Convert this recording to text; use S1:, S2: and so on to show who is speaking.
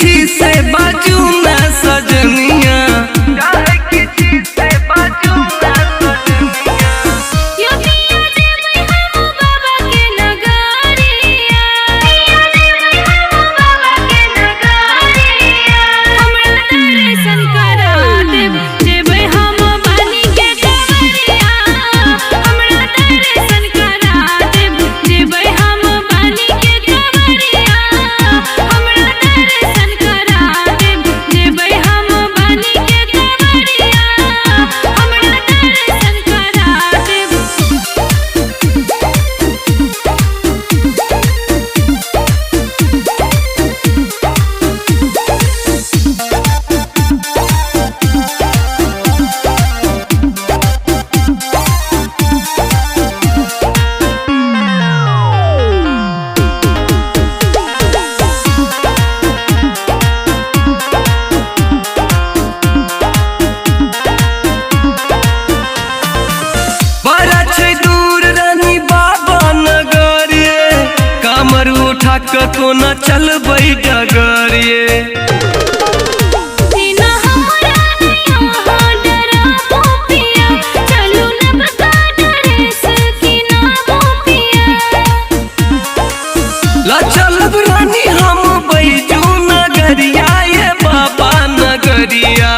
S1: किसी से बाजू न सजनिया, काहे किसी से बाजू न सजनिया।
S2: यो पिया देबै हम बाबा के नगरिया, पिया देबै हम बाबा के नगरिया। हमरा दर्शन करा देब, देबै हम बानी के कवरिया। हमरा दर्शन करा देब, देबै हम बानी के कवरिया। हमरा दर्शन करा देब, देबै हम बानी के कवरिया। हमरा दर्शन करा देब।
S1: बड़ा छै दूर रानी बाबा नगरिए, कामर उठा के कोना चलबै डगरिए।
S2: बिना हमरा यहाँ डराबो पिया, चलू न बता डरेस की नामो पिया।
S1: ला चलब रानी हम बैजू नगरिया, ये बाबा नगरिया।